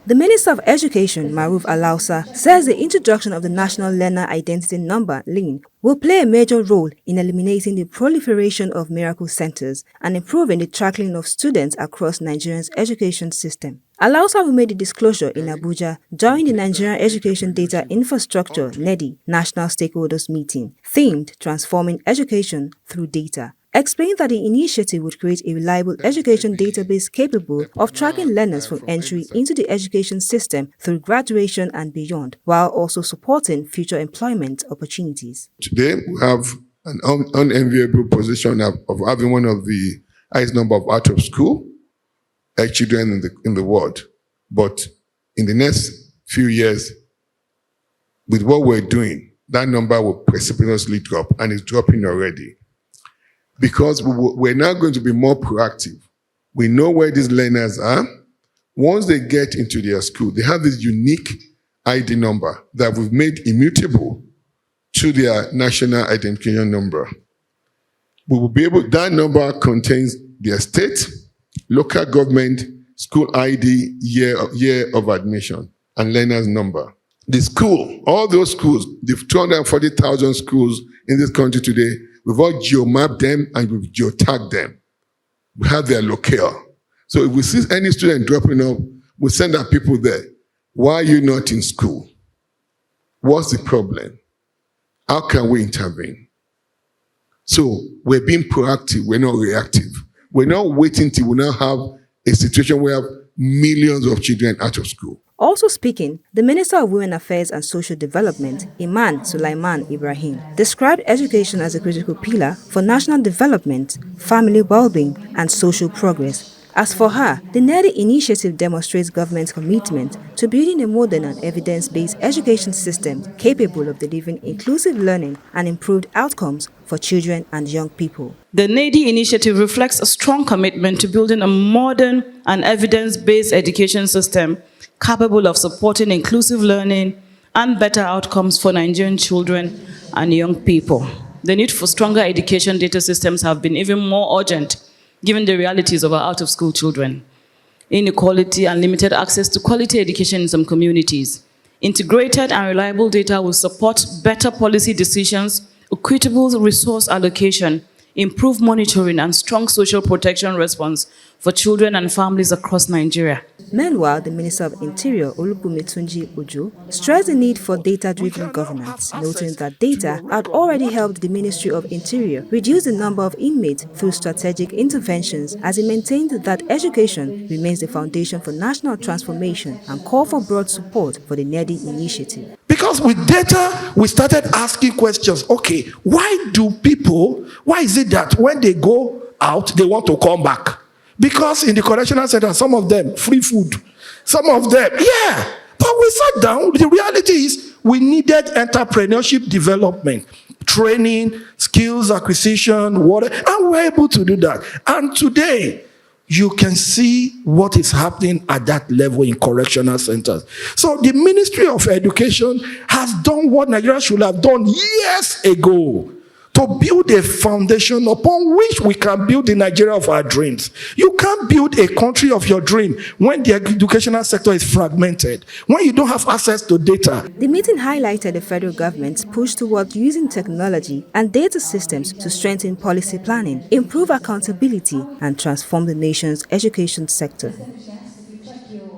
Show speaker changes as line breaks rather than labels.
The Minister of Education, Maruf Alausa, says the introduction of the National Learner Identity Number (NLIN) will play a major role in eliminating the proliferation of miracle centers and improving the tracking of students across Nigeria's education system. Alausa made the disclosure in Abuja during the Nigerian Education Data Infrastructure (NEDI) National Stakeholders Meeting, themed Transforming Education Through Data, explained that the initiative would create a reliable education database capable of tracking learners from entry into the education system through graduation and beyond, while also supporting future employment opportunities.
Today, we have an unenviable position of having one of the highest number of out-of-school children in the world. But in the next few years, with what we're doing, that number will precipitously drop, and it's dropping already. Because we're now going to be more proactive. We know where these learners are. Once they get into their school, they have this unique ID number that we've made immutable to their national identification number. We will be able, that number contains their state, local government, school ID, year of admission, and learner's number. The school, all those schools, the 240,000 schools in this country today, we've all geomapped them and we've geotagged them. We have their locale. So if we see any student dropping off, we send our people there. Why are you not in school? What's the problem? How can we intervene? So we're being proactive, we're not reactive. We're not waiting till we now have a situation where we have millions of children out of school.
Also speaking, the Minister of Women Affairs and Social Development, Iman Sulaiman Ibrahim, described education as a critical pillar for national development, family well-being, and social progress. As for her, the NEDI initiative demonstrates government's commitment to building a modern and evidence-based education system capable of delivering inclusive learning and improved outcomes for children and young people.
The NEDI initiative reflects a strong commitment to building a modern and evidence-based education system capable of supporting inclusive learning and better outcomes for Nigerian children and young people. The need for stronger education data systems have been even more urgent given the realities of our out-of-school children. Inequality and limited access to quality education in some communities. Integrated and reliable data will support better policy decisions, equitable resource allocation, improved monitoring, and strong social protection response for children and families across Nigeria.
Meanwhile, the Minister of Interior, Olubumitunji Ojo, stressed the need for data-driven governance, noting that data had already helped the Ministry of Interior reduce the number of inmates through strategic interventions, as he maintained that education remains the foundation for national transformation and called for broad support for the NEDI initiative.
Because with data, we started asking questions. Okay, why is it that when they go out, they want to come back? Because in the correctional center, some of them, free food. Some of them, yeah. But we sat down. The reality is we needed entrepreneurship development, training, skills acquisition, whatever, and we're able to do that. And today, you can see what is happening at that level in correctional centers. So the Ministry of Education has done what Nigeria should have done years ago, to build a foundation upon which we can build the Nigeria of our dreams. You can't build a country of your dream when the educational sector is fragmented, when you don't have access to data.
The meeting highlighted the federal government's push towards using technology and data systems to strengthen policy planning, improve accountability, and transform the nation's education sector.